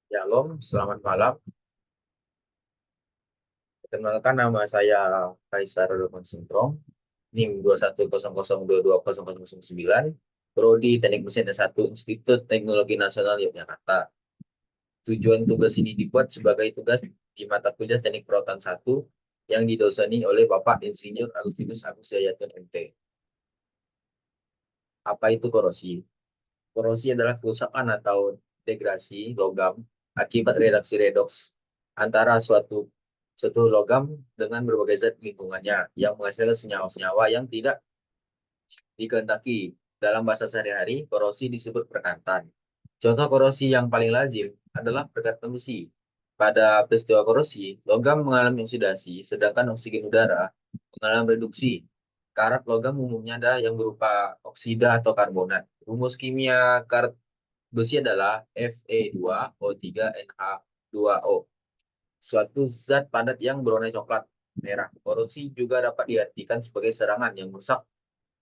Shalom, selamat malam. Perkenalkan nama saya Kaisar Rukun Sintrong, NIM 210022009, Prodi Teknik Mesin S1 Institut Teknologi Nasional Yogyakarta. Tujuan tugas ini dibuat sebagai tugas di mata kuliah Teknik Perawatan 1 yang didoseni oleh Bapak Insinyur Agustinus Agus Yayatun MT. Apa itu korosi? Korosi adalah kerusakan atau degrasi logam akibat reaksi redoks antara suatu suatu logam dengan berbagai zat lingkungannya yang menghasilkan senyawa-senyawa yang tidak dikehendaki. Dalam bahasa sehari-hari, korosi disebut perkantan. Contoh korosi yang paling lazim adalah perkantan besi. Pada peristiwa korosi, logam mengalami oksidasi, sedangkan oksigen udara mengalami reduksi. Karat logam umumnya ada yang berupa oksida atau karbonat. Rumus kimia karat besi adalah Fe2O3NH2O, suatu zat padat yang berwarna coklat merah. Korosi juga dapat diartikan sebagai serangan yang merusak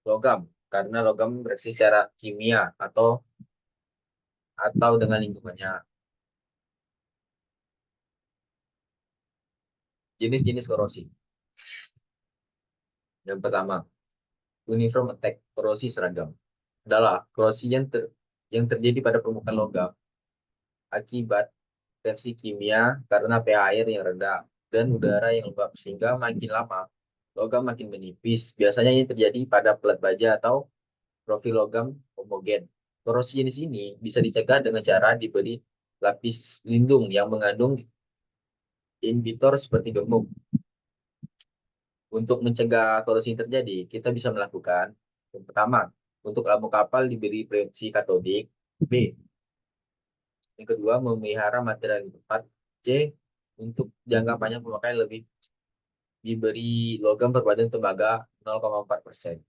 logam karena logam bereaksi secara kimia atau dengan lingkungannya. Jenis-jenis korosi. Yang pertama, uniform attack, korosi seragam. Adalah korosi yang terjadi pada permukaan logam akibat reaksi kimia karena pH air yang rendah dan udara yang lembab sehingga makin lama logam makin menipis. Biasanya ini terjadi pada pelat baja atau profil logam homogen. Korosi jenis ini bisa dicegah dengan cara diberi lapis lindung yang mengandung inhibitor seperti gemuk. Untuk mencegah korosi yang terjadi, kita bisa melakukan yang pertama, untuk lambung kapal diberi proteksi katodik. B. Yang kedua, memelihara material yang tepat. C. Untuk jangka panjang pemakaian lebih diberi logam berbadan tembaga 0,4%.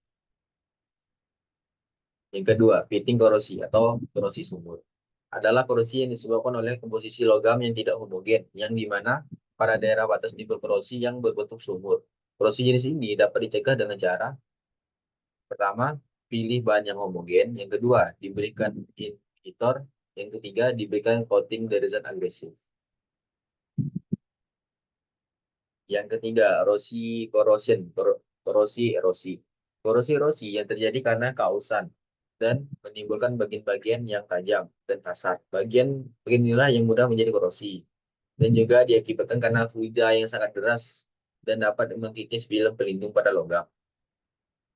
Yang kedua, pitting korosi atau korosi sumur. Adalah korosi yang disebabkan oleh komposisi logam yang tidak homogen, yang dimana pada daerah batas tipe korosi yang berbentuk sumur. Korosi jenis ini dapat dicegah dengan cara pertama, pilih bahan yang homogen. Yang kedua, diberikan inhibitor. Yang ketiga, diberikan coating dari zat agresif. Yang ketiga, korosi erosi. Korosi erosi yang terjadi karena kausan dan menimbulkan bagian-bagian yang tajam dan kasar. Bagian inilah yang mudah menjadi korosi. Dan juga diakibatkan karena fluida yang sangat deras dan dapat mengkikis film pelindung pada logam.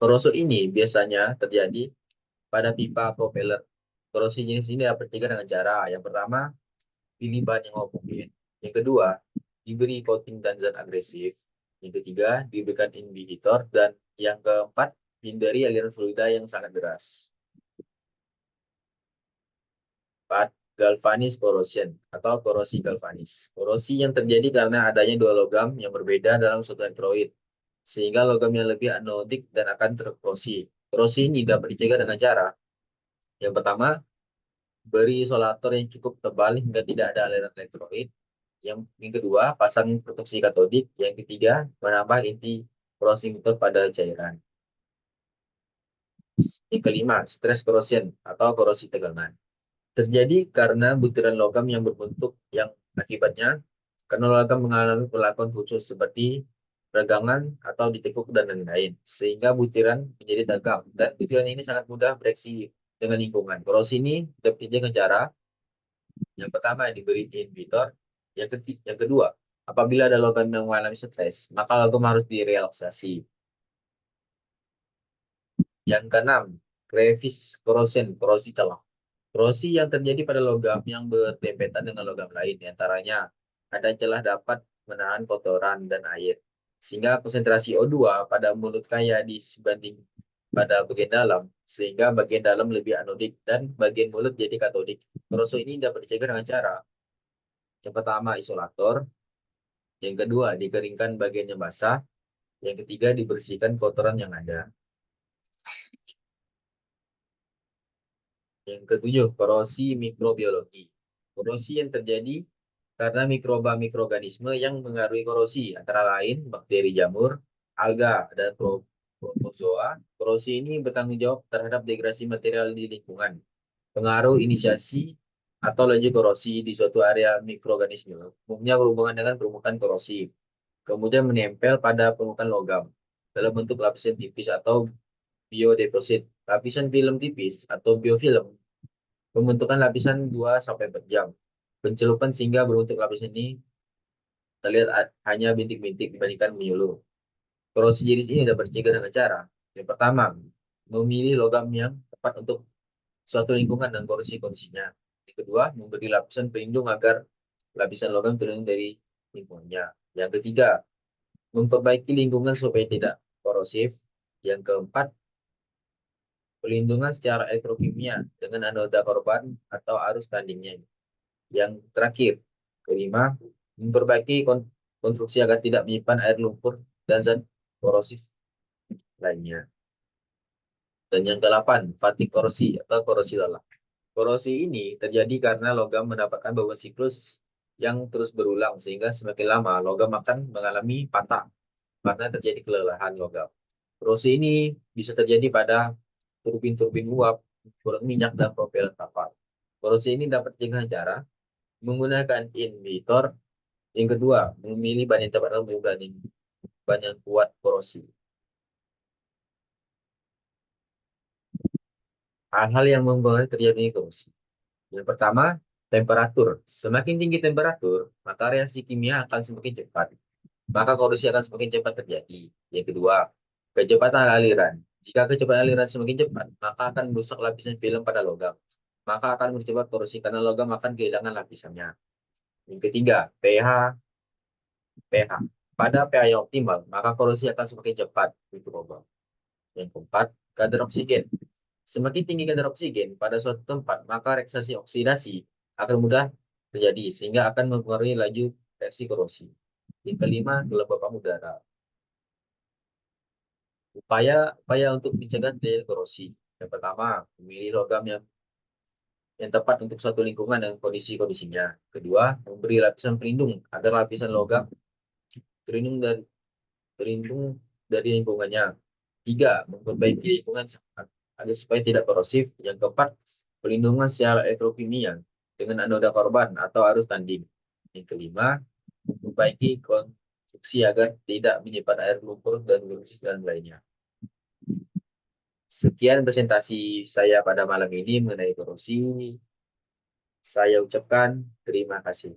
Korosi ini biasanya terjadi pada pipa propeller. Korosi jenis ini dapat dicegah dengan cara yang pertama, pilih bahan yang homogen. Yang kedua, diberi coating dan zat agresif. Yang ketiga, diberikan inhibitor. Dan yang keempat, hindari aliran fluida yang sangat deras. 4. Galvanis corrosion atau korosi galvanis. Korosi yang terjadi karena adanya dua logam yang berbeda dalam suatu elektrolit, sehingga logam yang lebih anodik dan akan terkorosi. Korosi ini dapat dicegah dengan cara yang pertama, beri isolator yang cukup tebal hingga tidak ada aliran elektrolit. Yang kedua, pasang proteksi katodik. Yang ketiga, menambah inti korosiftor pada cairan. Yang kelima, stress corrosion atau korosi tegangan. Terjadi karena butiran logam yang berbentuk yang akibatnya karena logam mengalami perlakuan khusus seperti regangan atau ditekuk dan lain-lain. Sehingga butiran menjadi tegang. Dan butiran ini sangat mudah bereaksi dengan lingkungan. Korosi ini dapat dengan cara yang pertama diberi inhibitor, yang kedua, apabila ada logam yang mengalami stres, maka logam harus direlaksasi. Yang keenam, crevice corrosion, korosi celah. Korosi yang terjadi pada logam yang berdempetan dengan logam lain, diantaranya ada celah dapat menahan kotoran dan air, sehingga konsentrasi O2 pada mulut kaya dibanding pada bagian dalam, sehingga bagian dalam lebih anodik dan bagian mulut jadi katodik. Korosi ini dapat dicegah dengan cara yang pertama isolator, yang kedua dikeringkan bagian yang basah, yang ketiga dibersihkan kotoran yang ada. Yang ketujuh, korosi mikrobiologi. Korosi yang terjadi karena mikroba-mikroorganisme yang mengaruhi korosi, antara lain bakteri jamur, alga, dan protozoa. Korosi ini bertanggung jawab terhadap degradasi material di lingkungan. Pengaruh inisiasi atau laju korosi di suatu area mikroorganisme umumnya berhubungan dengan permukaan korosi, kemudian menempel pada permukaan logam dalam bentuk lapisan tipis atau biodeposit. Lapisan film tipis atau biofilm pembentukan lapisan 2-4 jam. Pencelupan sehingga berbentuk lapisan ini terlihat hanya bintik-bintik dibandingkan menyuluh. Korosi jenis ini dapat dicegah dengan cara. Yang pertama, memilih logam yang tepat untuk suatu lingkungan dan kondisinya. Yang kedua, memberi lapisan pelindung agar lapisan logam terlindung dari lingkungannya. Yang ketiga, memperbaiki lingkungan supaya tidak korosif. Yang keempat, pelindungan secara elektrokimia dengan anoda korban atau arus tandingnya. Yang terakhir, kelima, memperbaiki konstruksi agar tidak menyimpan air lumpur dan zat korosif lainnya. Dan yang ke-8, fatigue korosi atau korosi lelah. Korosi ini terjadi karena logam mendapatkan beban siklus yang terus berulang sehingga semakin lama logam akan mengalami patah karena terjadi kelelahan logam. Korosi ini bisa terjadi pada turbin-turbin uap, kurang minyak dan propeller kapal. Korosi ini dapat dicegah cara menggunakan inhibitor. Yang kedua, memilih ban yang tepat dalam ban yang kuat korosi. Hal-hal yang mempengaruhi terjadinya korosi. Yang pertama, temperatur. Semakin tinggi temperatur, maka reaksi kimia akan semakin cepat. Maka korosi akan semakin cepat terjadi. Yang kedua, kecepatan aliran. Jika kecepatan aliran semakin cepat, maka akan merusak lapisan film pada logam. Maka akan mempercepat korosi karena logam akan kehilangan lapisannya. Yang ketiga, pH. Pada pH yang optimal, maka korosi akan semakin cepat berubah. Yang keempat, kadar oksigen. Semakin tinggi kadar oksigen pada suatu tempat, maka reaksi oksidasi akan mudah terjadi, sehingga akan mempengaruhi laju reaksi korosi. Yang kelima, kelembapan udara. Upaya untuk mencegah terjadi korosi. Yang pertama, memilih logam yang tepat untuk suatu lingkungan dan kondisinya. Kedua, memberi lapisan pelindung agar lapisan logam terlindung terlindung dari lingkungannya. Tiga, memperbaiki lingkungan agar supaya tidak korosif. Yang keempat, pelindungan secara elektrokimia dengan anoda korban atau arus tanding. Yang kelima, memperbaiki konstruksi agar tidak menyimpan air lumpur dan virus dan lainnya. Sekian presentasi saya pada malam ini mengenai korosi. Saya ucapkan terima kasih.